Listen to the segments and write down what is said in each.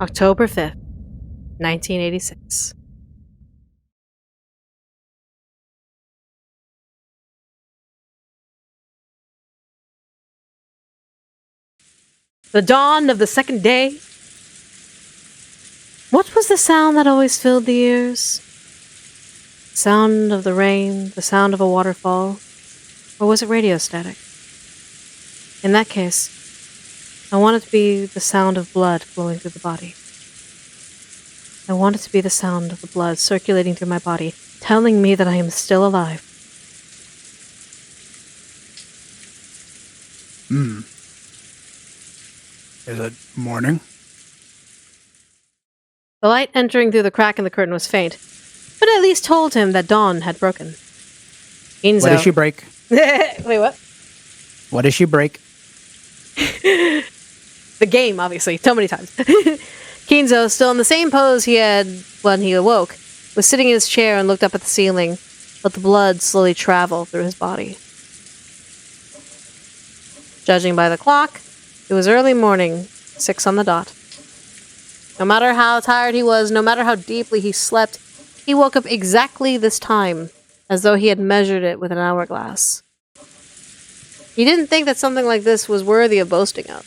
October 5th, 1986. The dawn of the second day. What was the sound that always filled the ears? The sound of the rain, the sound of a waterfall, or was it radio static? In that case, I want it to be the sound of blood flowing through the body. I want it to be the sound of the blood circulating through my body, telling me that I am still alive. Is it morning? The light entering through the crack in the curtain was faint, but at least told him that dawn had broken. Ginzo... What did she break? Wait, what? What did she break? The game, obviously, so many times. Ginzo, still in the same pose he had when he awoke, was sitting in his chair and looked up at the ceiling, let the blood slowly travel through his body. Judging by the clock, it was early morning, 6 on the dot. No matter how tired he was, no matter how deeply he slept, he woke up exactly this time, as though he had measured it with an hourglass. He didn't think that something like this was worthy of boasting of,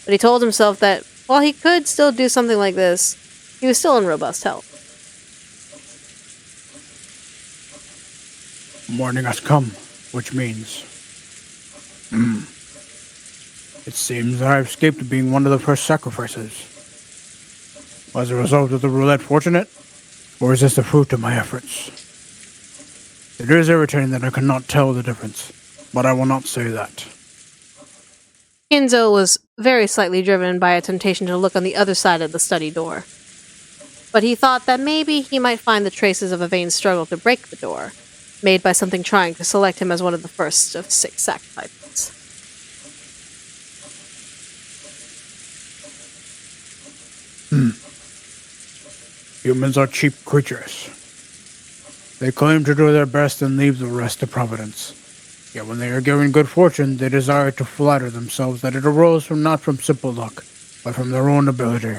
but he told himself that while he could still do something like this, he was still in robust health. Morning has come, which means... It seems that I've escaped being one of the first sacrifices. Was the result of the roulette fortunate, or is this the fruit of my efforts? It is irritating that I cannot tell the difference, but I will not say that. Ginzo was very slightly driven by a temptation to look on the other side of the study door. But he thought that maybe he might find the traces of a vain struggle to break the door, made by something trying to select him as one of the first of 6 sacrifices. Humans are cheap creatures. They claim to do their best and leave the rest to providence. Yet when they are given good fortune, they desire to flatter themselves that it arose not from simple luck, but from their own ability.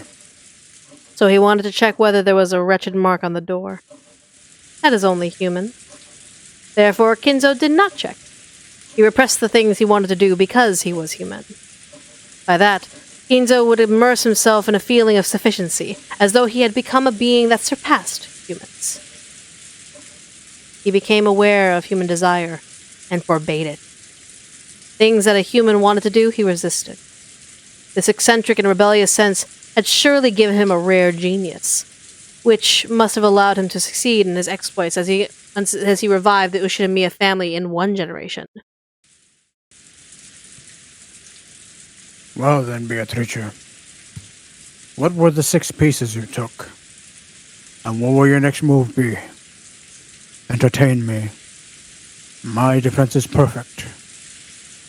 So he wanted to check whether there was a wretched mark on the door. That is only human. Therefore, Ginzo did not check. He repressed the things he wanted to do because he was human. By that, Ginzo would immerse himself in a feeling of sufficiency, as though he had become a being that surpassed humans. He became aware of human desire, and forbade it. Things that a human wanted to do, he resisted. This eccentric and rebellious sense had surely given him a rare genius, which must have allowed him to succeed in his exploits as he revived the Ushidamiya family in 1 generation. Well then, Beatrice, what were the 6 pieces you took? And what will your next move be? Entertain me. My defense is perfect.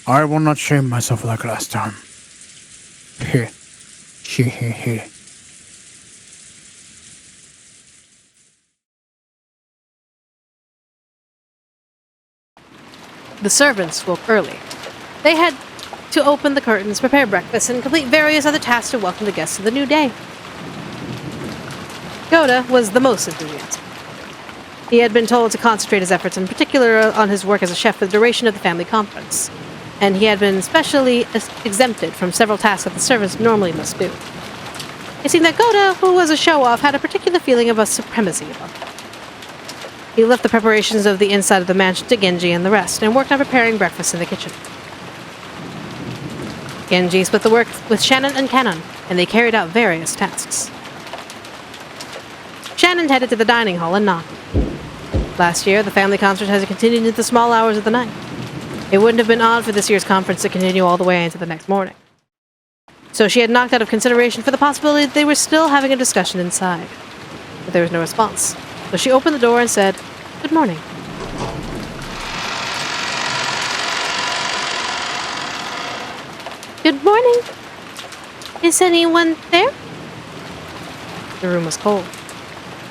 I will not shame myself like last time. He. The servants woke early. They had to open the curtains, prepare breakfast, and complete various other tasks to welcome the guests to the new day. Goda was the most enthusiastic. He had been told to concentrate his efforts, in particular on his work as a chef for the duration of the family conference, and he had been specially exempted from several tasks that the servants normally must do. It seemed that Goda, who was a show-off, had a particular feeling of a supremacy about him. He left the preparations of the inside of the mansion to Genji and the rest, and worked on preparing breakfast in the kitchen. Genji split the work with Shannon and Kanon, and they carried out various tasks. Shannon headed to the dining hall and knocked. Last year, the family concert has continued into the small hours of the night. It wouldn't have been odd for this year's conference to continue all the way into the next morning. So she had knocked out of consideration for the possibility that they were still having a discussion inside. But there was no response. So she opened the door and said, "Good morning." "Good morning. Is anyone there?" The room was cold,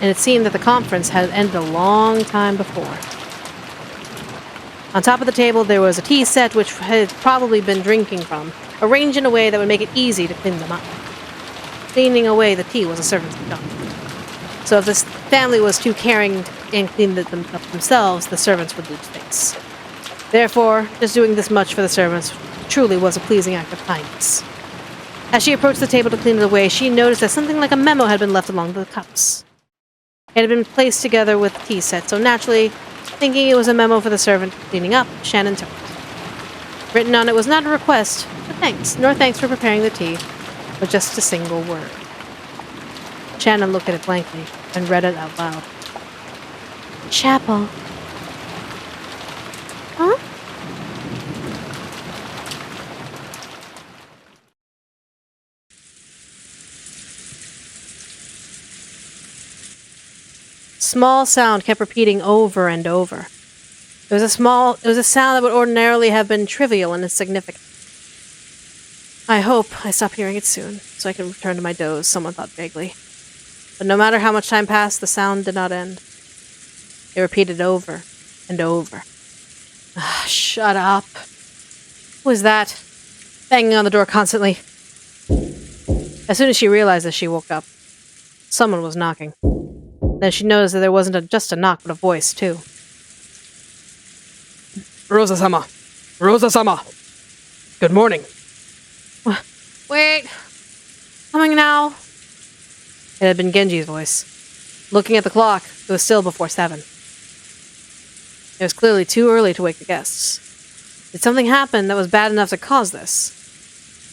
and it seemed that the conference had ended a long time before. On top of the table there was a tea set which had probably been drinking from, arranged in a way that would make it easy to clean them up. cleaning away the tea was a servant's job. So if this family was too caring and cleaned them up themselves, the servants would lose face. Therefore, just doing this much for the servants truly was a pleasing act of kindness. As she approached the table to clean it away, she noticed that something like a memo had been left along the cups. It had been placed together with the tea set, so naturally, thinking it was a memo for the servant cleaning up, Shannon took it. Written on it was not a request, but thanks for preparing the tea, but just a single word. Shannon looked at it blankly and read it out loud. Chapel. Huh? Small sound kept repeating over and over. It was a sound that would ordinarily have been trivial and insignificant. I hope I stop hearing it soon, so I can return to my doze, someone thought vaguely. But no matter how much time passed, the sound did not end. It repeated over and over. Shut up. Who is that? Banging on the door constantly. As soon as she realized this, she woke up. Someone was knocking. Then she noticed that there wasn't just a knock, but a voice, too. Rosa-sama! Rosa-sama! Good morning. Wait. Coming now. It had been Genji's voice. Looking at the clock, it was still before 7. It was clearly too early to wake the guests. Did something happen that was bad enough to cause this?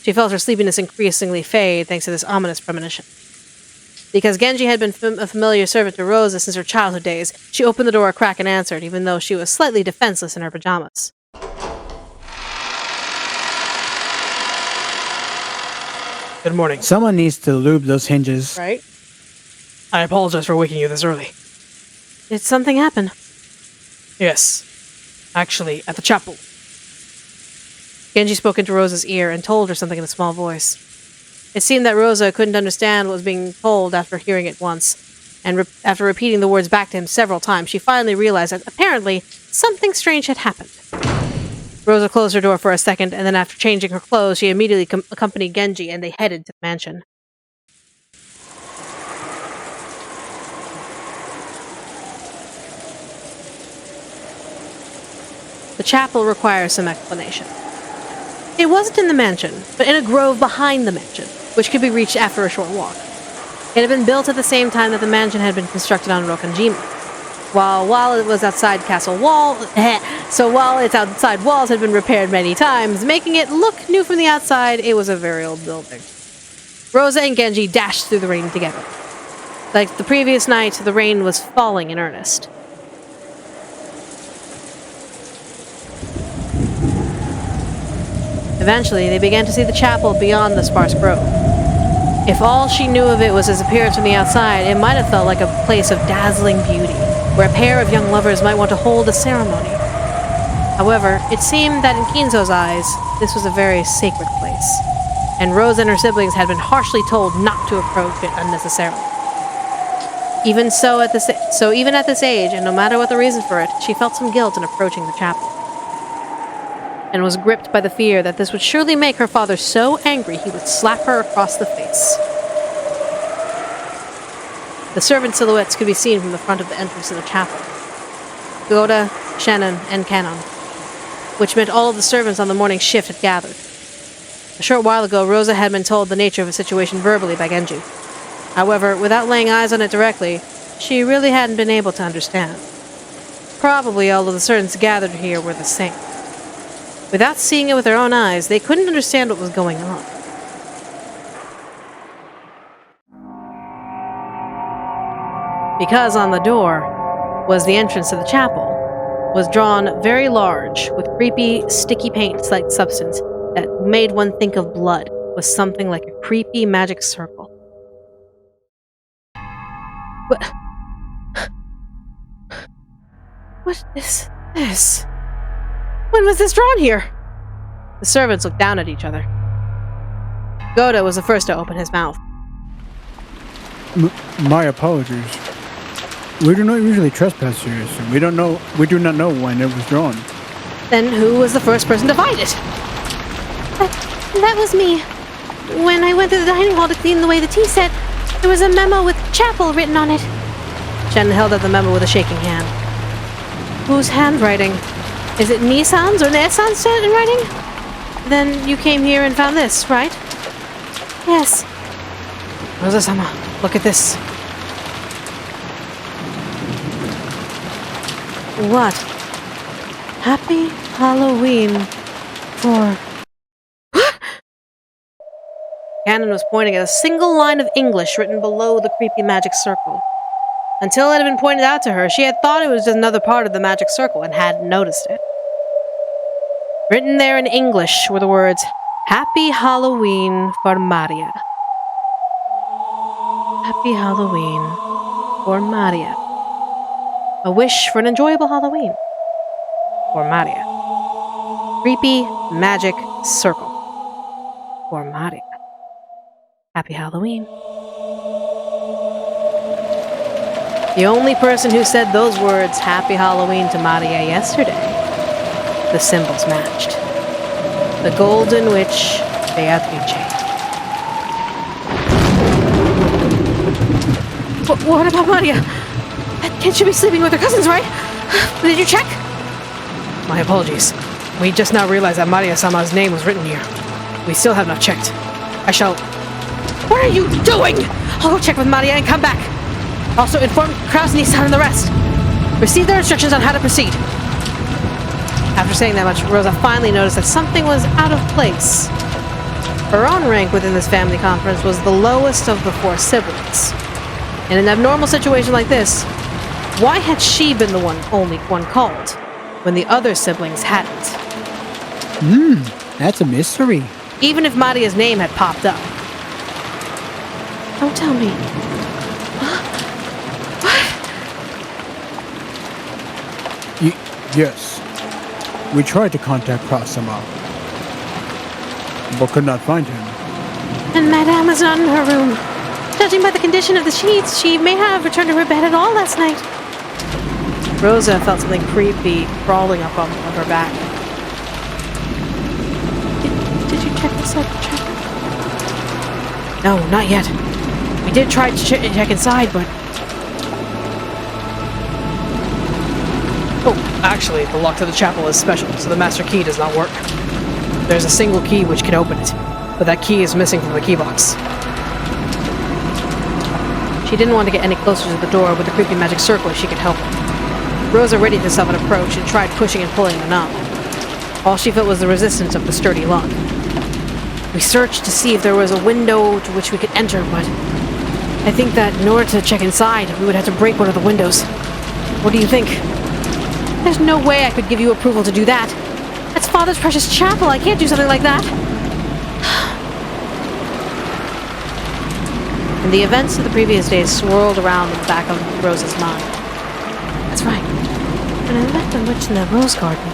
She felt her sleepiness increasingly fade thanks to this ominous premonition. Because Genji had been a familiar servant to Rosa since her childhood days, she opened the door a crack and answered, even though she was slightly defenseless in her pajamas. Good morning. Someone needs to lube those hinges. Right? I apologize for waking you this early. Did something happen? Yes. Actually, at the chapel. Genji spoke into Rosa's ear and told her something in a small voice. It seemed that Rosa couldn't understand what was being told after hearing it once, and after repeating the words back to him several times, she finally realized that apparently something strange had happened. Rosa closed her door for a second, and then after changing her clothes, she immediately accompanied Genji, and they headed to the mansion. The chapel requires some explanation. It wasn't in the mansion, but in a grove behind the mansion, which could be reached after a short walk. It had been built at the same time that the mansion had been constructed on Rokanjima. While it was outside castle wall, while its outside walls had been repaired many times, making it look new from the outside, it was a very old building. Rosa and Genji dashed through the rain together. Like the previous night, the rain was falling in earnest. Eventually, they began to see the chapel beyond the sparse grove. If all she knew of it was its appearance from the outside, it might have felt like a place of dazzling beauty, where a pair of young lovers might want to hold a ceremony. However, it seemed that in Kinzo's eyes, this was a very sacred place, and Rose and her siblings had been harshly told not to approach it unnecessarily. Even at this age, and no matter what the reason for it, she felt some guilt in approaching the chapel, and was gripped by the fear that this would surely make her father so angry he would slap her across the face. The servant silhouettes could be seen from the front of the entrance to the chapel. Goda, Shannon, and Kanon, which meant all of the servants on the morning shift had gathered. A short while ago, Rosa had been told the nature of the situation verbally by Genji. However, without laying eyes on it directly, she really hadn't been able to understand. Probably all of the servants gathered here were the same. Without seeing it with their own eyes, they couldn't understand what was going on. Because on the door was the entrance to the chapel, was drawn very large with creepy, sticky paint-like substance that made one think of blood, with something like a creepy magic circle. What is this? When was this drawn here? The servants looked down at each other. Goda was the first to open his mouth. My apologies. We do not usually trespass here, so we do not know when it was drawn. Then who was the first person to find it? That was me. when I went to the dining hall to clean away the tea set, there was a memo with chapel written on it. Shannon held out the memo with a shaking hand. Whose handwriting? Is it Nissan's or Nessan's handwriting? Then you came here and found this, right? Yes. Rosa-sama, look at this. What? Happy Halloween for... Cannon was pointing at a single line of English written below the creepy magic circle. Until it had been pointed out to her, she had thought it was just another part of the magic circle and hadn't noticed it. Written there in English were the words, Happy Halloween for Maria. Happy Halloween for Maria. A wish for an enjoyable Halloween. For Maria. Creepy magic circle. For Maria. Happy Halloween. The only person who said those words, Happy Halloween to Maria yesterday, the symbols matched. The golden witch, Beatrice. What about Maria? That kid should be sleeping with her cousins, right? Did you check? My apologies. We just now realized that Maria-sama's name was written here. We still have not checked. I shall... What are you doing? I'll go check with Maria and come back. Also inform Kraus, Nissan, and the rest. Receive their instructions on how to proceed. After saying that much, Rosa finally noticed that something was out of place. Her own rank within this family conference was the lowest of the 4 siblings. In an abnormal situation like this, why had she been the only one called, when the other siblings hadn't? That's a mystery. Even if Maria's name had popped up. Don't tell me. What? Yes. We tried to contact Krasama, but could not find him. And Madame is not in her room. Judging by the condition of the sheets, she may not have returned to her bed at all last night. Rosa felt something creepy crawling up on her back. Did you check this out? No, not yet. We did try to check inside, but... Oh, actually, the lock to the chapel is special, so the master key does not work. There's a single key which can open it, but that key is missing from the key box. She didn't want to get any closer to the door with the creepy magic circle if she could help it. Rosa readied herself an approach and tried pushing and pulling the knob. All she felt was the resistance of the sturdy lock. We searched to see if there was a window to which we could enter, but I think that in order to check inside, we would have to break one of the windows. What do you think? There's no way I could give you approval to do that. That's Father's precious chapel. I can't do something like that. And the events of the previous days swirled around in the back of Rosa's mind. That's right. When I met the witch in the rose garden,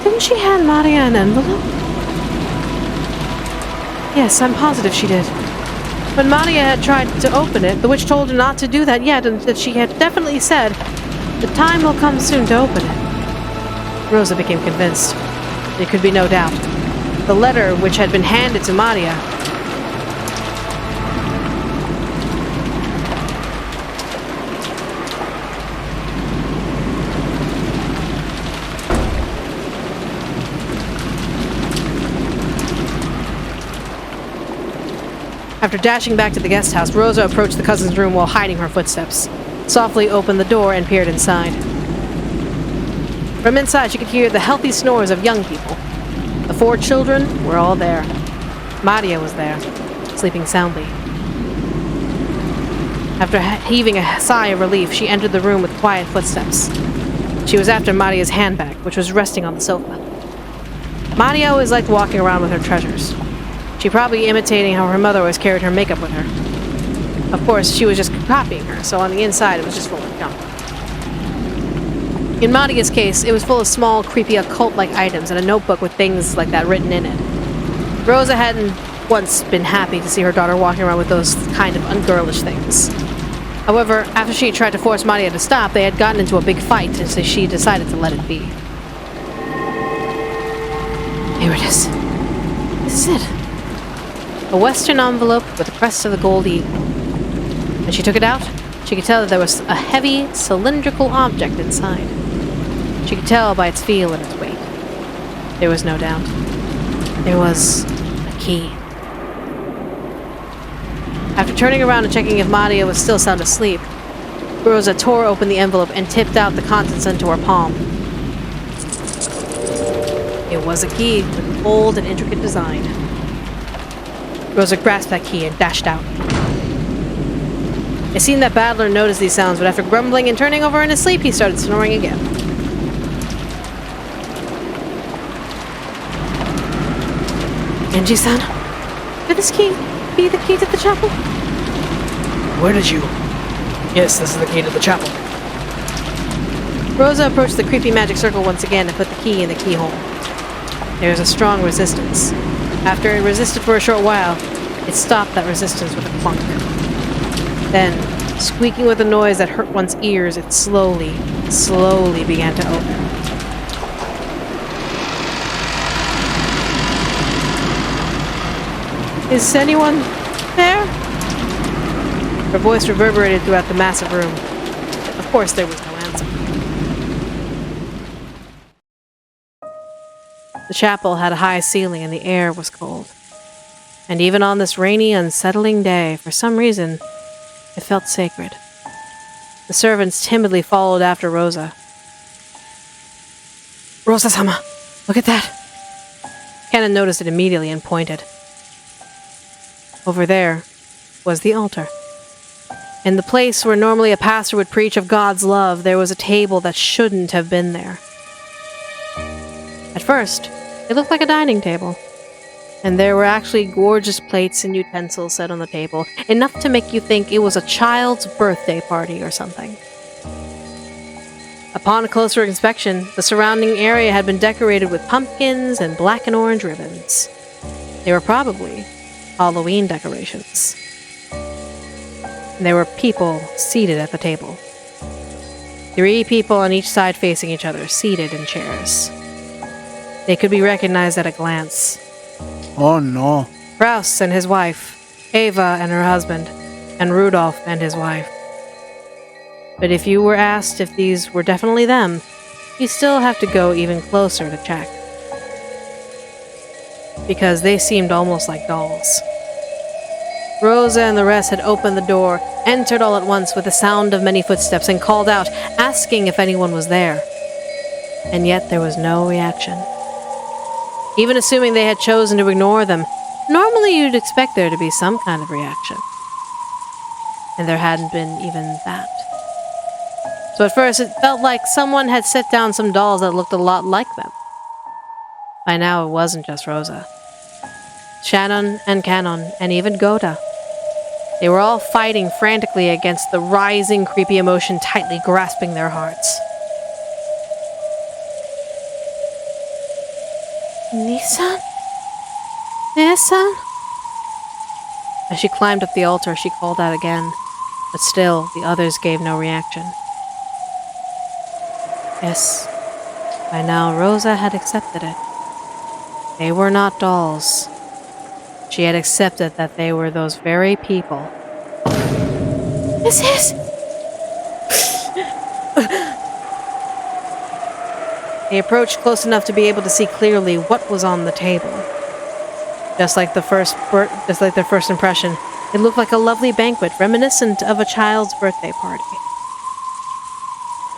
didn't she hand Maria an envelope? Yes, I'm positive she did. When Maria had tried to open it, the witch told her not to do that yet, and that she had definitely said, the time will come soon to open it. Rosa became convinced. There could be no doubt. The letter which had been handed to Maria. After dashing back to the guest house, Rosa approached the cousin's room while hiding her footsteps, softly opened the door and peered inside. From inside, she could hear the healthy snores of young people. The 4 children were all there. Maria was there, sleeping soundly. After heaving a sigh of relief, she entered the room with quiet footsteps. She was after Maria's handbag, which was resting on the sofa. Maria always liked walking around with her treasures. She probably imitating how her mother always carried her makeup with her. Of course, she was just copying her, so on the inside it was just full of junk. In Maria's case, it was full of small, creepy, occult-like items and a notebook with things like that written in it. Rosa hadn't once been happy to see her daughter walking around with those kind of ungirlish things. However, after she tried to force Maria to stop, they had gotten into a big fight, and so she decided to let it be. Here it is. This is it. A Western envelope with the crest of the gold eagle. When she took it out, she could tell that there was a heavy, cylindrical object inside. She could tell by its feel and its weight. There was no doubt. There was a key. After turning around and checking if Maria was still sound asleep, Rosa tore open the envelope and tipped out the contents into her palm. It was a key with a bold and intricate design. Rosa grasped that key and dashed out. It seemed that Battler noticed these sounds, but after grumbling and turning over in his sleep, he started snoring again. Genji-san, could this key be the key to the chapel? Where did you? Yes, this is the key to the chapel. Rosa approached the creepy magic circle once again and put the key in the keyhole. There was a strong resistance. After it resisted for a short while, it stopped that resistance with a clunk. Then, squeaking with a noise that hurt one's ears, it slowly began to open. Is anyone there? Her voice reverberated throughout the massive room. Of course, there was no answer. The chapel had a high ceiling and the air was cold. And even on this rainy, unsettling day, for some reason, it felt sacred. The servants timidly followed after Rosa. Rosa-sama, look at that! Canon noticed it immediately and pointed. Over there was the altar. In the place where normally a pastor would preach of God's love, there was a table that shouldn't have been there. At first, it looked like a dining table. And there were actually gorgeous plates and utensils set on the table, enough to make you think it was a child's birthday party or something. Upon closer inspection, the surrounding area had been decorated with pumpkins and black and orange ribbons. They were probably Halloween decorations. And there were people seated at the table. 3 people on each side facing each other, seated in chairs. They could be recognized at a glance. Oh no. Kraus and his wife, Ava and her husband, and Rudolph and his wife. But if you were asked if these were definitely them, you still have to go even closer to check. Because they seemed almost like dolls. Rosa and the rest had opened the door, entered all at once with the sound of many footsteps, and called out, asking if anyone was there. And yet there was no reaction. Even assuming they had chosen to ignore them, normally you'd expect there to be some kind of reaction. And there hadn't been even that. So at first it felt like someone had set down some dolls that looked a lot like them. By now it wasn't just Rosa. Shannon and Canon, and even Goda. They were all fighting frantically against the rising creepy emotion tightly grasping their hearts. Nissan? Nissan? As she climbed up the altar, she called out again, but still the others gave no reaction. Yes, by now Rosa had accepted it. They were not dolls. She had accepted that they were those very people. This is... They approached close enough to be able to see clearly what was on the table. Just like their first impression, it looked like a lovely banquet reminiscent of a child's birthday party.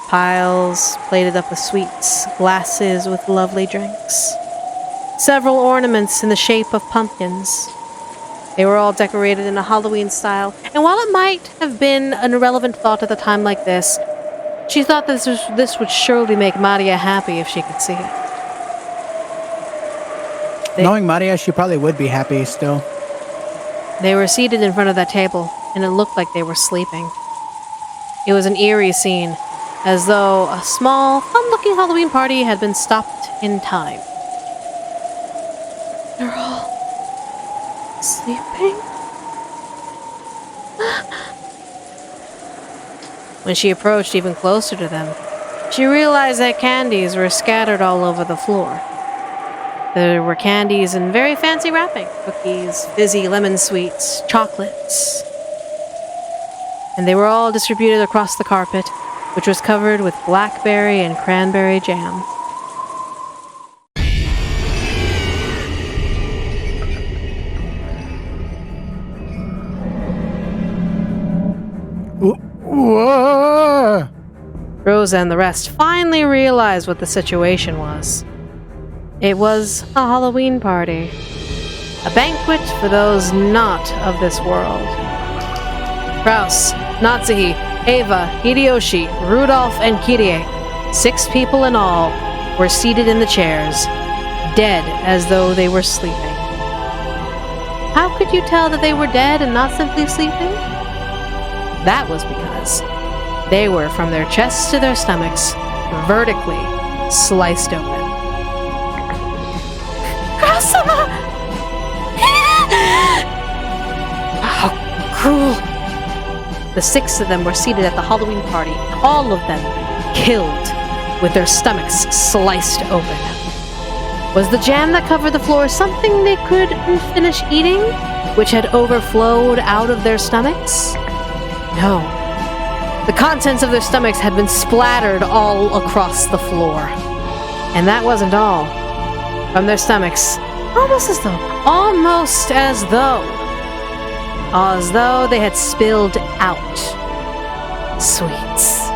Piles plated up with sweets, glasses with lovely drinks. Several ornaments in the shape of pumpkins. They were all decorated in a Halloween style, and while it might have been an irrelevant thought at a time like this, she thought this would surely make Maria happy if she could see it. Knowing Maria, she probably would be happy still. They were seated in front of that table, and it looked like they were sleeping. It was an eerie scene, as though a small, fun-looking Halloween party had been stopped in time. They're all sleeping? When she approached even closer to them, she realized that candies were scattered all over the floor. There were candies in very fancy wrapping. Cookies, fizzy lemon sweets, chocolates. And they were all distributed across the carpet, which was covered with blackberry and cranberry jam. Whoa! Rosa and the rest finally realized what the situation was. It was a Halloween party. A banquet for those not of this world. Kraus, Natsuhi, Ava, Hideyoshi, Rudolph, and Kirie, 6 people in all, were seated in the chairs, dead as though they were sleeping. How could you tell that they were dead and not simply sleeping? That was because they were from their chests to their stomachs, vertically sliced open. Kraus-sama! How cruel! The 6 of them were seated at the Halloween party, all of them killed, with their stomachs sliced open. Was the jam that covered the floor something they couldn't finish eating, which had overflowed out of their stomachs? No. The contents of their stomachs had been splattered all across the floor. And that wasn't all. From their stomachs, almost as though they had spilled out sweets.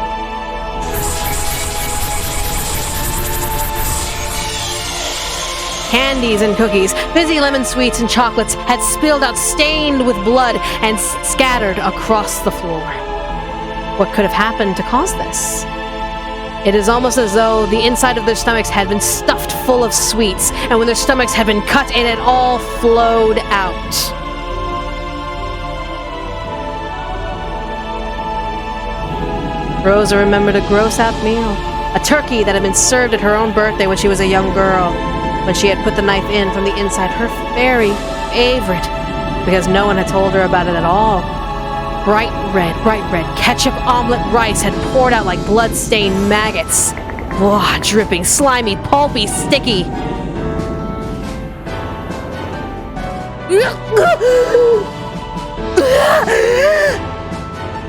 Candies and cookies, fizzy lemon sweets and chocolates had spilled out, stained with blood, and scattered across the floor. What could have happened to cause this? It is almost as though the inside of their stomachs had been stuffed full of sweets, and when their stomachs had been cut, it had all flowed out. Rosa remembered a gross-out meal. A turkey that had been served at her own birthday when she was a young girl, when she had put the knife in from the inside, her very favorite, because no one had told her about it at all. Bright red, ketchup omelet rice had poured out like blood-stained maggots. Blah, dripping, slimy, pulpy, sticky.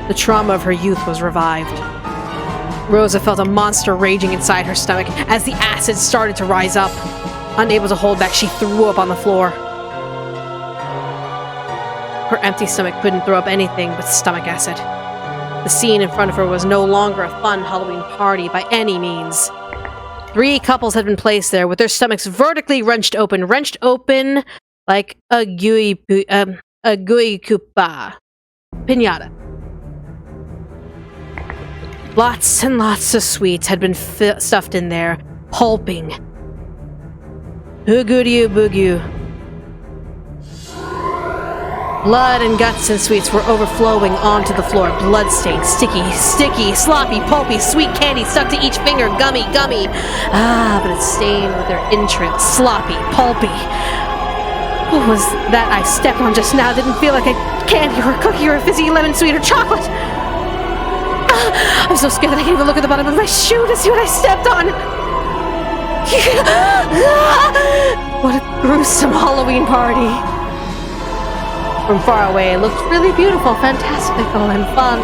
The trauma of her youth was revived. Rosa felt a monster raging inside her stomach as the acid started to rise up. Unable to hold back, she threw up on the floor. Her empty stomach couldn't throw up anything but stomach acid. The scene in front of her was no longer a fun Halloween party by any means. 3 couples had been placed there with their stomachs vertically wrenched open like a gooey koopa pinata. Lots and lots of sweets had been stuffed in there, pulping. Hoogoo boogoo. Blood and guts and sweets were overflowing onto the floor, bloodstained, sticky, sloppy, pulpy, sweet candy stuck to each finger, gummy. But it's stained with their entrails, sloppy, pulpy. What was that I stepped on just now? Didn't feel like a candy or a cookie or a fizzy lemon sweet or chocolate. I'm so scared that I can't even look at the bottom of my shoe to see what I stepped on. What a gruesome Halloween party. From far away, it looked really beautiful, fantastical, and fun.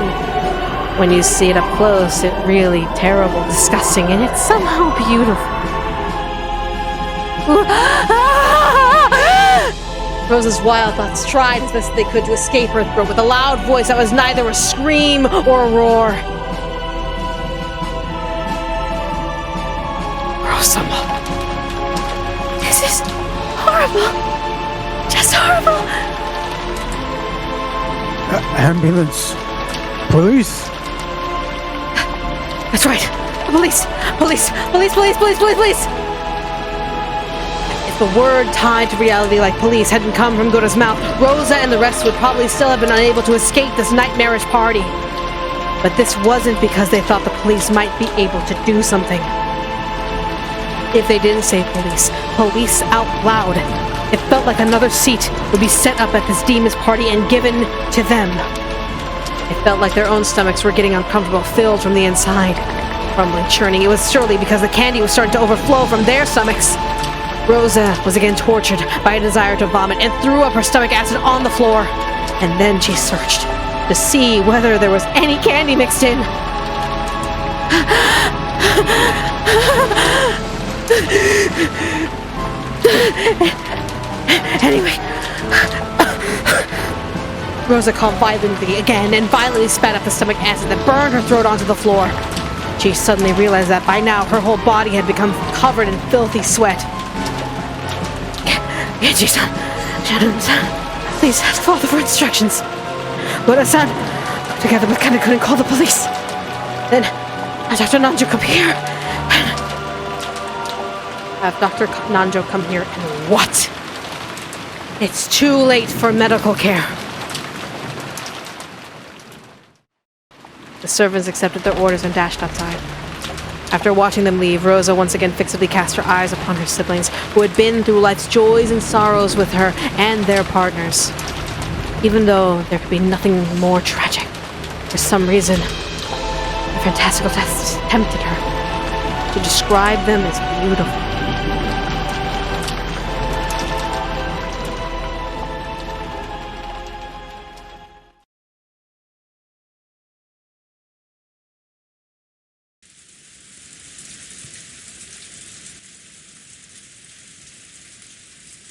When you see it up close, it's really terrible, disgusting, and it's somehow beautiful. Rosa's wild thoughts tried as best they could to escape her throat with a loud voice that was neither a scream or a roar. Rosa-ma. This is horrible. Just horrible. Ambulance. Police. That's right. Police. If the word tied to reality like police hadn't come from Gota's mouth, Rosa and the rest would probably still have been unable to escape this nightmarish party. But this wasn't because they thought the police might be able to do something. If they didn't say police out loud, it felt like another seat would be set up at this demon's party and given to them. It felt like their own stomachs were getting uncomfortable, filled from the inside. Crumbling, churning. It was surely because the candy was starting to overflow from their stomachs. Rosa was again tortured by a desire to vomit and threw up her stomach acid on the floor. And then she searched to see whether there was any candy mixed in. Anyway, Rosa coughed violently again and violently spat up the stomach acid that burned her throat onto the floor. She suddenly realized that by now her whole body had become covered in filthy sweat. Genji-san, Shadow-san, please ask Father for instructions. Lora-san, together with Kana couldn't call the police. Then, have Dr. Nanjo come here. Have Dr. Nanjo come here and what? It's too late for medical care. The servants accepted their orders and dashed outside. After watching them leave, Rosa once again fixedly cast her eyes upon her siblings, who had been through life's joys and sorrows with her and their partners. Even though there could be nothing more tragic, for some reason, the fantastical tests tempted her to describe them as beautiful.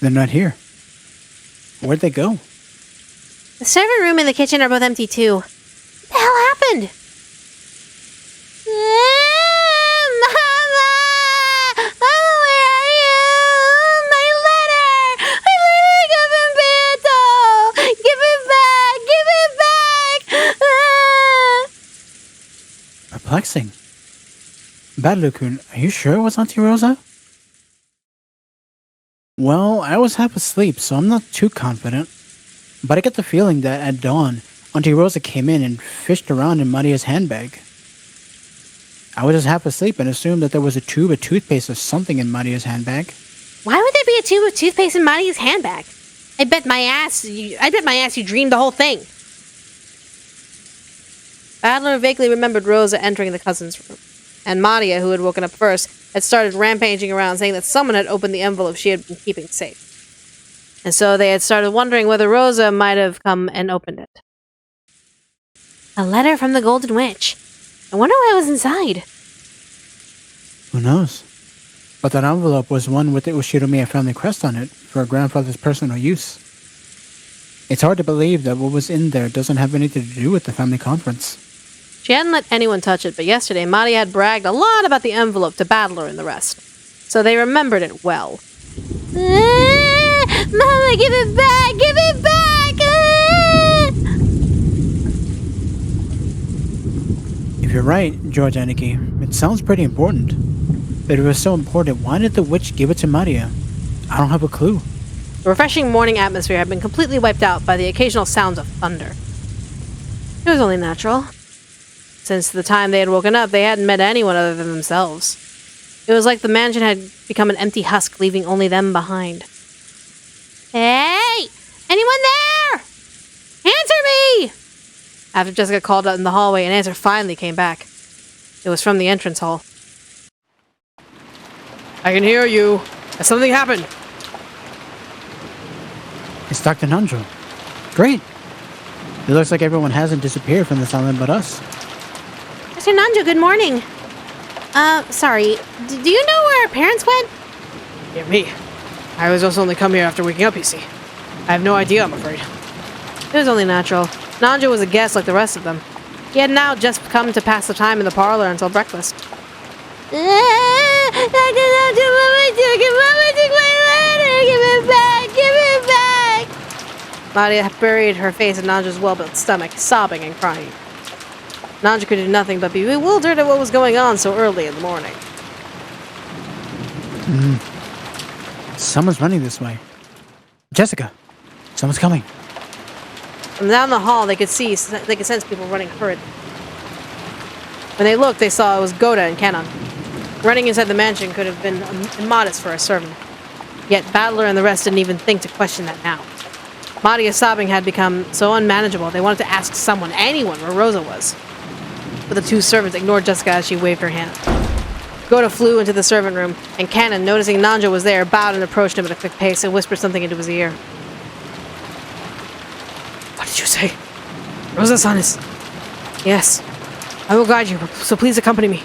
They're not here. Where'd they go? The servant room and the kitchen are both empty too. What the hell happened? Mama! Mama, where are you? My letter! My letter! Give it back! Give it back! Give it back! Perplexing. Badlu-kun, are you sure it was Auntie Rosa? Well, I was half asleep, so I'm not too confident. But I get the feeling that at dawn, Auntie Rosa came in and fished around in Maria's handbag. I was just half asleep and assumed that there was a tube of toothpaste or something in Maria's handbag. Why would there be a tube of toothpaste in Maria's handbag? I bet my ass you dreamed the whole thing. Adler vaguely remembered Rosa entering the cousin's room, and Maria, who had woken up first, had started rampaging around saying that someone had opened the envelope she had been keeping safe. And so they had started wondering whether Rosa might have come and opened it. A letter from the Golden Witch. I wonder what was inside. Who knows? But that envelope was one with the Ushiromiya family crest on it for her grandfather's personal use. It's hard to believe that what was in there doesn't have anything to do with the family conference. She hadn't let anyone touch it, but yesterday Maria had bragged a lot about the envelope to Battler and the rest. So they remembered it well. Mama, give it back! Give it back! If you're right, George Aniki, it sounds pretty important. But if it was so important, why did the witch give it to Maria? I don't have a clue. The refreshing morning atmosphere had been completely wiped out by the occasional sounds of thunder. It was only natural. Since the time they had woken up, they hadn't met anyone other than themselves. It was like the mansion had become an empty husk, leaving only them behind. Hey! Anyone there? Answer me! After Jessica called out in the hallway, an answer finally came back. It was from the entrance hall. I can hear you. Has something happened? It's Dr. Nanjo. Great. It looks like everyone hasn't disappeared from this island but us. Mr. Nanjo, good morning. Sorry. Do you know where our parents went? Yeah, me. I was also only come here after waking up, you see. I have no idea, I'm afraid. It was only natural. Nanjo was a guest like the rest of them. He had now just come to pass the time in the parlor until breakfast. Dr. Nanjo, Mama took my letter! Give it back! Give it back! Maria buried her face in Nanjo's well-built stomach, sobbing and crying. Nanjo could do nothing but be bewildered at what was going on so early in the morning. Someone's running this way. Jessica, someone's coming. From down the hall, they could sense people running hurriedly. When they looked, they saw it was Goda and Kanon. Running inside the mansion could have been immodest for a servant. Yet Battler and the rest didn't even think to question that now. Maria's sobbing had become so unmanageable, they wanted to ask someone, anyone, where Rosa was. But the two servants ignored Jessica as she waved her hand. Gota flew into the servant room, and Cannon, noticing Nanjo was there, bowed and approached him at a quick pace and whispered something into his ear. What did you say? Rosa-san is... Yes, I will guide you, so please accompany me.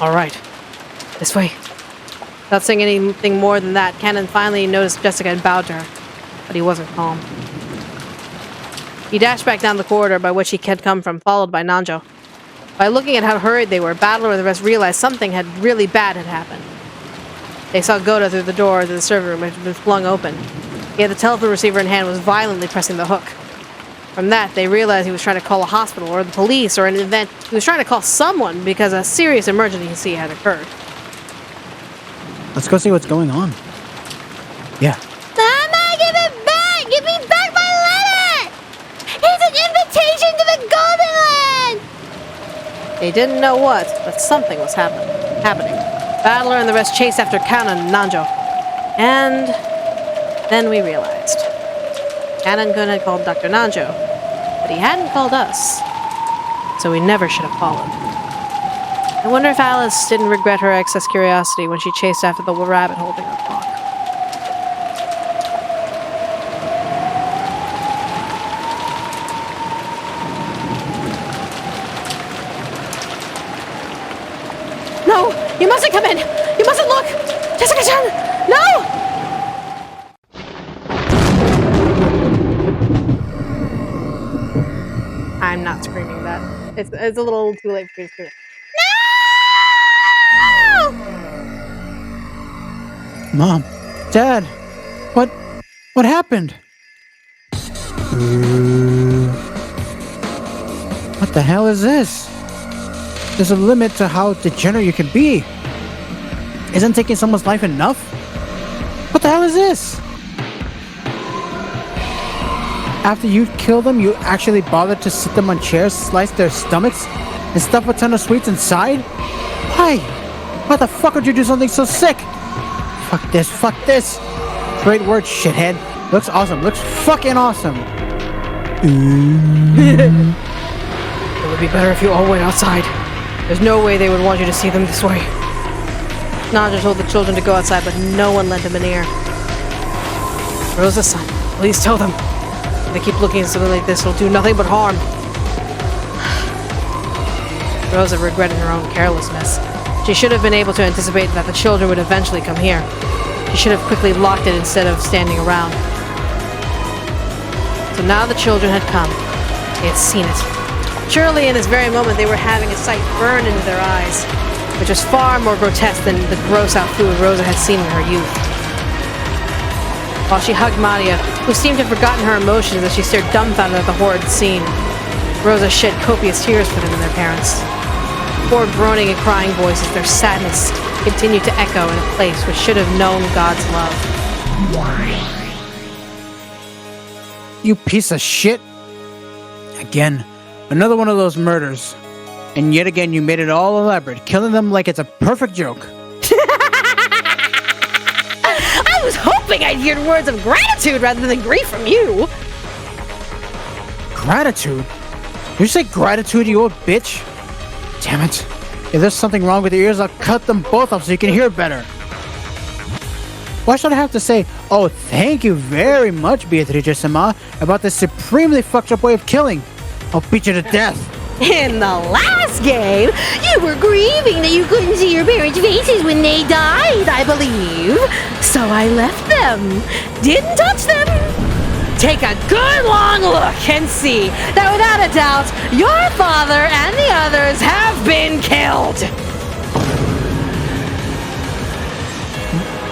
All right. This way. Without saying anything more than that, Cannon finally noticed Jessica had bowed to her, but he wasn't calm. He dashed back down the corridor by which he had come from, followed by Nanjo. By looking at how hurried they were, Battler and the rest realized something really bad had happened. They saw Gota through the door to the server room, which had been flung open. He had the telephone receiver in hand and was violently pressing the hook. From that, they realized he was trying to call a hospital or the police or an event. He was trying to call someone because a serious emergency had occurred. Let's go see what's going on. Yeah. Mama, give it back! Give me back my letter! It's an invitation to the Golden Land! They didn't know what, but something was happening. Battler and the rest chased after Cannon and Nanjo. And then we realized. Cannon had called Dr. Nanjo, but he hadn't called us. So we never should have followed. I wonder if Alice didn't regret her excess curiosity when she chased after the rabbit holding her clock. No! You mustn't come in! You mustn't look! Jessica-chan! No! I'm not screaming that. It's a little too late for me to scream. Mom, Dad, what happened? What the hell is this? There's a limit to how degenerate you can be. Isn't taking someone's life enough? What the hell is this? After you kill them, you actually bother to sit them on chairs, slice their stomachs, and stuff a ton of sweets inside? Why? Why the fuck would you do something so sick? Fuck this. Great word, shithead. Looks awesome. Looks fucking awesome. It would be better if you all went outside. There's no way they would want you to see them this way. Nanjo told the children to go outside, but no one lent him an ear. Rosa-san, please tell them. If they keep looking at something like this, it'll do nothing but harm. Rosa regretted her own carelessness. She should have been able to anticipate that the children would eventually come here. She should have quickly locked it instead of standing around. So now the children had come. They had seen it. Surely in this very moment they were having a sight burned into their eyes, which was far more grotesque than the gross-out food Rosa had seen in her youth. While she hugged Maria, who seemed to have forgotten her emotions as she stared dumbfounded at the horrid scene, Rosa shed copious tears for them and their parents. Poor groaning and crying voices, their sadness continued to echo in a place which should have known God's love. You piece of shit. Again, another one of those murders. And yet again, you made it all elaborate, killing them like it's a perfect joke. I was hoping I'd hear words of gratitude rather than grief from you. Gratitude? Did you say gratitude, you old bitch? Damn it. If there's something wrong with your ears, I'll cut them both off so you can hear better. Why should I have to say, oh, thank you very much, Beatrice-sama, about this supremely fucked up way of killing? I'll beat you to death. In the last game, you were grieving that you couldn't see your parents' faces when they died, I believe. So I left them. Didn't touch them. Take a good long look and see that without a doubt, your father and the others have been killed.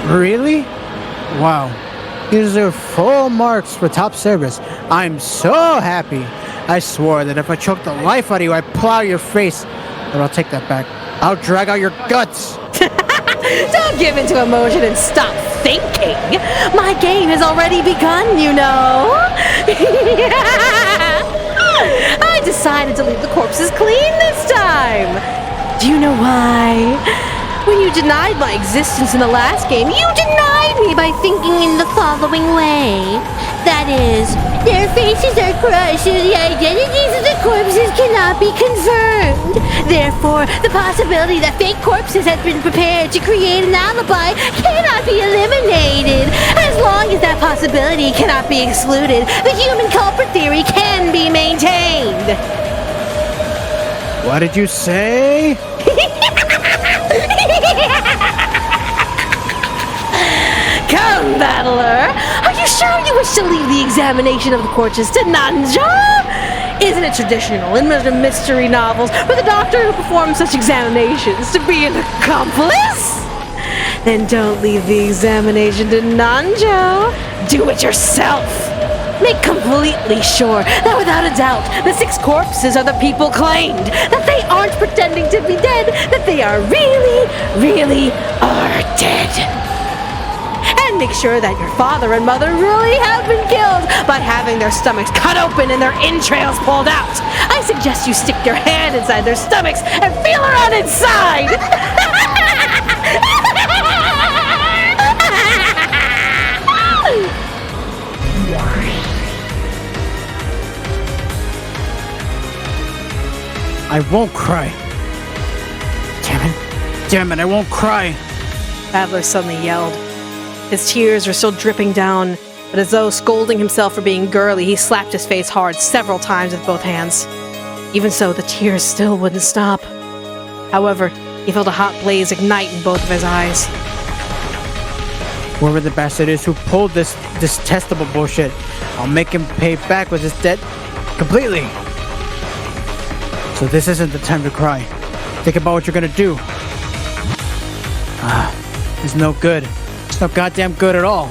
Really? Wow. You deserve full marks for top service. I'm so happy. I swore that if I choked the life out of you, I'd plow your face. But I'll take that back. I'll drag out your guts. Don't give in to emotion and stop thinking. My game has already begun, you know. I decided to leave the corpses clean this time. Do you know why? When you denied my existence in the last game, you denied me by thinking in the following way. That is, their faces are crushed and the identities of the corpses cannot be confirmed. Therefore, the possibility that fake corpses have been prepared to create an alibi cannot be eliminated. As long as that possibility cannot be excluded, the human culprit theory can be maintained. What did you say? Come, battler! Are you sure you wish to leave the examination of the corpses to Nanja? Isn't it traditional in mystery novels for the doctor who performs such examinations to be an accomplice? Then don't leave the examination to Nanja. Do it yourself. Make completely sure that without a doubt, the 6 corpses are the people claimed, that they aren't pretending to be dead, that they are really are dead. And make sure that your father and mother really have been killed by having their stomachs cut open and their entrails pulled out. I suggest you stick your hand inside their stomachs and feel around inside. I won't cry. Damn it, I won't cry. Battler suddenly yelled. His tears were still dripping down, but as though scolding himself for being girly, he slapped his face hard several times with both hands. Even so, the tears still wouldn't stop. However, he felt a hot blaze ignite in both of his eyes. Whoever the bastard is who pulled this detestable bullshit, I'll make him pay back with his debt completely. So this isn't the time to cry. Think about what you're gonna do. It's no good. It's no goddamn good at all.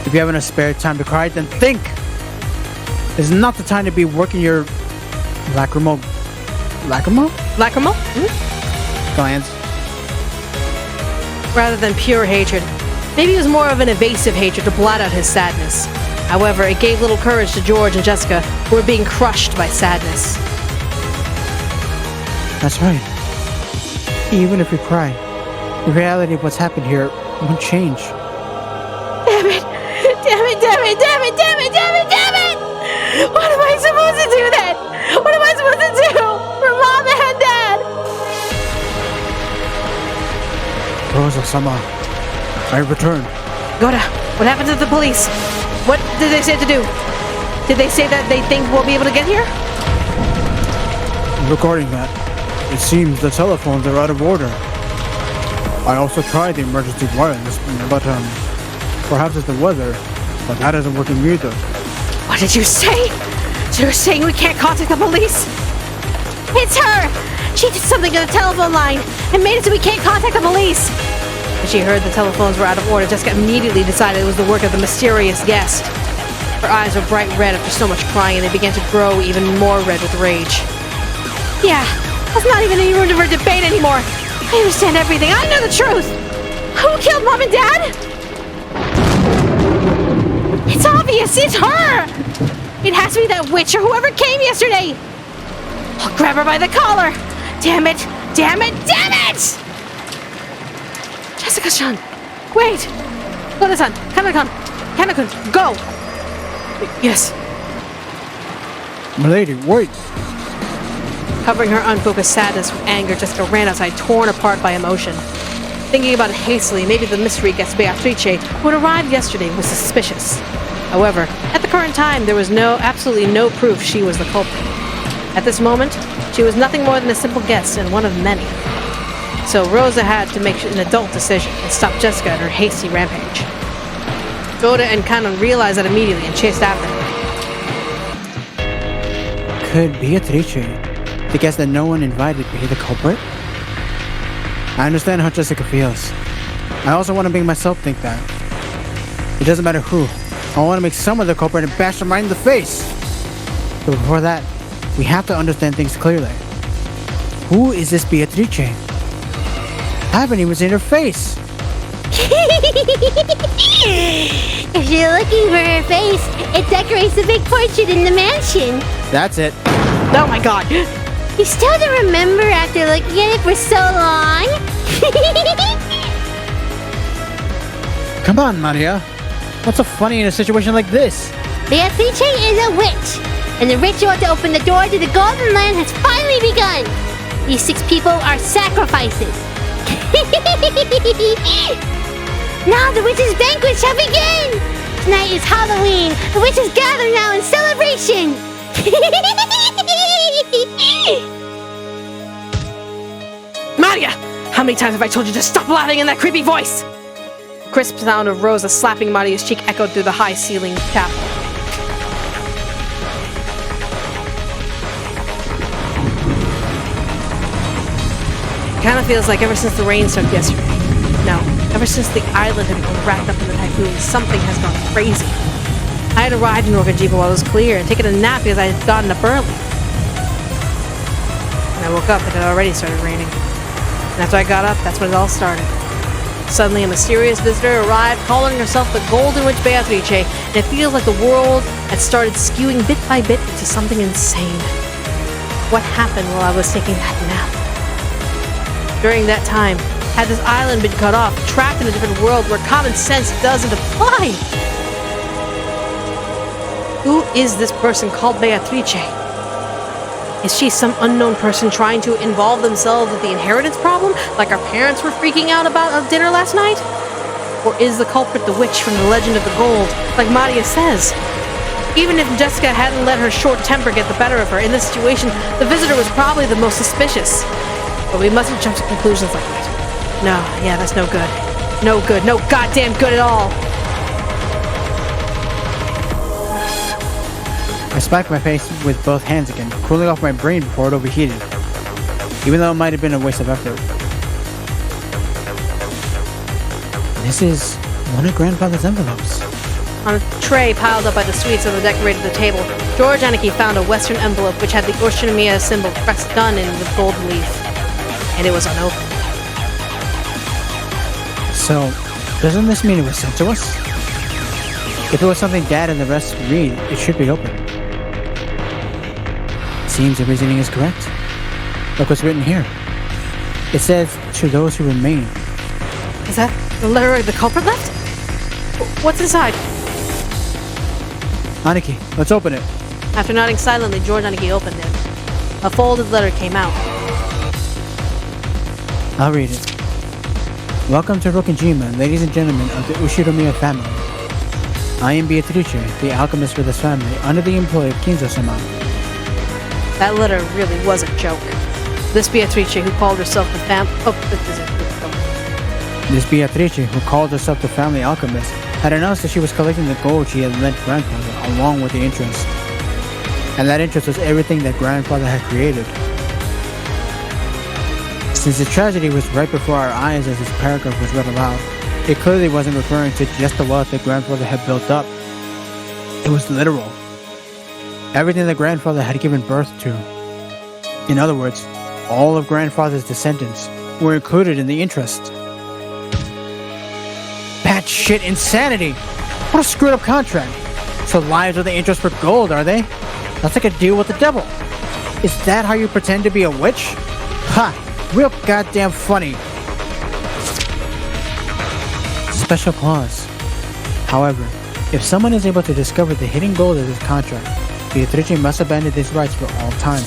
If you have enough spare time to cry, then think. This is not the time to be working your lacrimal glands. Rather than pure hatred, maybe it was more of an evasive hatred to blot out his sadness. However, it gave little courage to George and Jessica, who were being crushed by sadness. That's right. Even if you cry, the reality of what's happened here won't change. Damn it! What am I supposed to do then? What am I supposed to do for Mom and Dad? Rosa-sama, I returned. Goda, what happened to the police? What did they say to do? Did they say that they think we'll be able to get here? Regarding that, it seems the telephones are out of order. I also tried the emergency wireless, but perhaps it's the weather, but that isn't working either. What did you say? So you're saying we can't contact the police? It's her! She did something to the telephone line and made it so we can't contact the police. When she heard the telephones were out of order, Jessica immediately decided it was the work of the mysterious guest. Her eyes were bright red after so much crying, and they began to grow even more red with rage. Yeah, that's not even any room for debate anymore. I understand everything. I know the truth. Who killed Mom and Dad? It's obvious. It's her. It has to be that witch or whoever came yesterday. I'll grab her by the collar. Damn it. Jessica-chan! Wait! Goda-san! Kanakun! Go! Yes. Milady, wait! Covering her unfocused sadness with anger, Jessica ran outside, torn apart by emotion. Thinking about it hastily, maybe the mystery guest Beatrice, who had arrived yesterday, was suspicious. However, at the current time, there was absolutely no proof she was the culprit. At this moment, she was nothing more than a simple guest and one of many. So Rosa had to make an adult decision and stop Jessica in her hasty rampage. Goda and Kanon realized that immediately and chased after her. Could Beatrice, the guest that no one invited, be the culprit? I understand how Jessica feels. I also want to make myself think that. It doesn't matter who. I want to make someone the culprit and bash them right in the face. But before that, we have to understand things clearly. Who is this Beatrice? I haven't even seen her face. If you're looking for her face, it decorates the big portrait in the mansion. That's it. Oh my god! You still don't remember after looking at it for so long? Come on, Maria. What's so funny in a situation like this? Beatrice is a witch, and the ritual to open the door to the Golden Land has finally begun. These 6 people are sacrifices. Now the witches' banquet shall begin! Tonight is Halloween! The witches gather now in celebration! Maria! How many times have I told you to stop laughing in that creepy voice? The crisp sound of Rosa slapping Maria's cheek echoed through the high-ceilinged chapel. Kinda feels like ever since the rain started yesterday. No, ever since the island had become wrapped up in the typhoon, something has gone crazy. I had arrived in Okajiba while it was clear and taken a nap because I had gotten up early. When I woke up, it had already started raining. And after I got up, that's when it all started. Suddenly, a mysterious visitor arrived, calling herself the Golden Witch Beatrice, and it feels like the world had started skewing bit by bit into something insane. What happened while I was taking that nap? During that time, had this island been cut off, trapped in a different world where common sense doesn't apply? Who is this person called Beatrice? Is she some unknown person trying to involve themselves with the inheritance problem, like our parents were freaking out about at dinner last night? Or is the culprit the witch from the Legend of the Gold, like Maria says? Even if Jessica hadn't let her short temper get the better of her, in this situation, the visitor was probably the most suspicious. But we mustn't jump to conclusions like that. No, yeah, that's no good. No good, no goddamn good at all! I smacked my face with both hands again, cooling off my brain before it overheated. Even though it might have been a waste of effort. This is one of Grandfather's envelopes. On a tray piled up by the sweets that decorated the table, George Anarchy found a Western envelope which had the Orshinomiya symbol pressed done in the gold leaf. And it was unopened. So, doesn't this mean it was sent to us? If it was something Dad and the rest read, it should be open. Seems the reasoning is correct. Look what's written here. It says, to those who remain. Is that the letter the culprit left? What's inside? Aniki, let's open it. After nodding silently, George Anarchy opened it. A folded letter came out. I'll read it. Welcome to Rokujima, ladies and gentlemen of the Ushiromiya family. I am Beatrice, the alchemist for this family, under the employ of Kinzo-sama. That letter really was a joke. This Beatrice, who called herself the This Beatrice, who called herself the family alchemist, had announced that she was collecting the gold she had lent Grandfather, along with the interest. And that interest was everything that Grandfather had created. Since the tragedy was right before our eyes as this paragraph was read aloud, it clearly wasn't referring to just the wealth that Grandfather had built up. It was literal. Everything that Grandfather had given birth to. In other words, all of Grandfather's descendants were included in the interest. Batshit insanity! What a screwed up contract! So lives with the interest for gold, are they? That's like a deal with the devil. Is that how you pretend to be a witch? Ha! Real goddamn funny. Special clause. However, if someone is able to discover the hidden gold of this contract, Beatrice must abandon his rights for all time.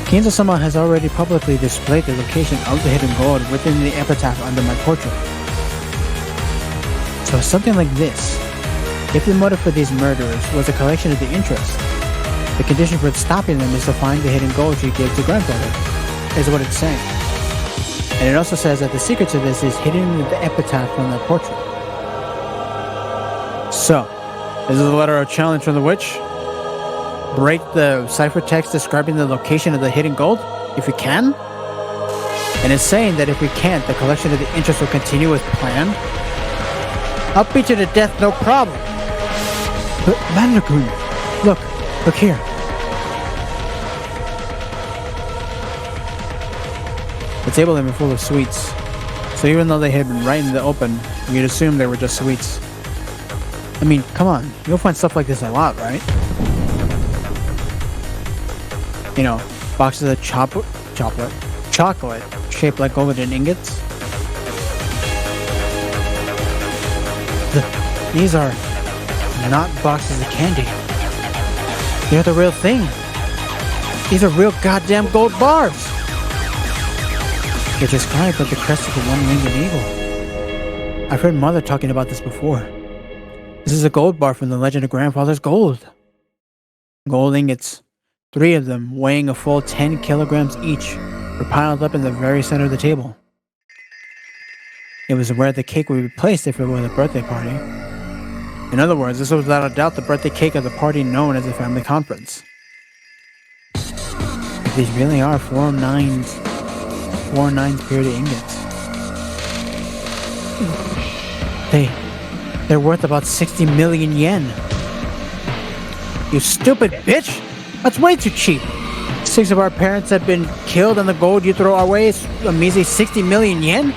Kinzo-sama has already publicly displayed the location of the hidden gold within the epitaph under my portrait. So something like this. If the motive for these murderers was a collection of the interest, the condition for stopping them is to find the hidden gold she gave to Grandfather, is what it's saying. And it also says that the secret to this is hidden in the epitaph on the portrait. So, is this a letter of challenge from the witch? Break the ciphertext describing the location of the hidden gold, if we can? And it's saying that if we can't, the collection of the interest will continue as planned? I'll beat you to death, no problem! But, Manakun, look here. The table had been full of sweets, so even though they had been right in the open, we'd assume they were just sweets. I mean, come on, you'll find stuff like this a lot, right? You know, boxes of chocolate shaped like golden ingots. These are not boxes of candy. They're the real thing. These are real goddamn gold bars. They're described like the crest of the one-winged eagle. I've heard Mother talking about this before. This is a gold bar from the Legend of Grandfather's Gold. Gold ingots, 3 of them weighing a full 10 kilograms each, were piled up in the very center of the table. It was where the cake would be placed if it was a birthday party. In other words, this was without a doubt the birthday cake of the party known as the family conference. If these really are 4 nines period ingots. They're worth about 60 million yen. You stupid bitch! That's way too cheap. 6 of our parents have been killed and the gold you throw our way is a measly 60 million yen?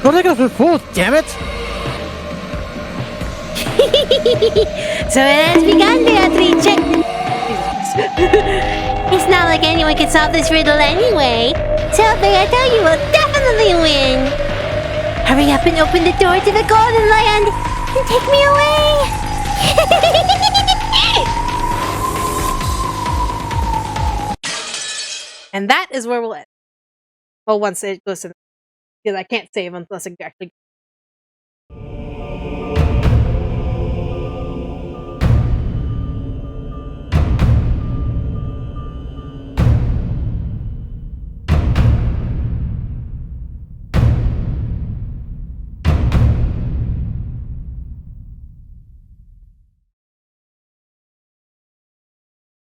Don't take us for fools, damn it! So it has begun, Beatrice. It's not like anyone can solve this riddle anyway. So Beato, you will definitely win. Hurry up and open the door to the Golden Land and take me away. And that is where we'll end. Well, once it goes to because I can't save unless it actually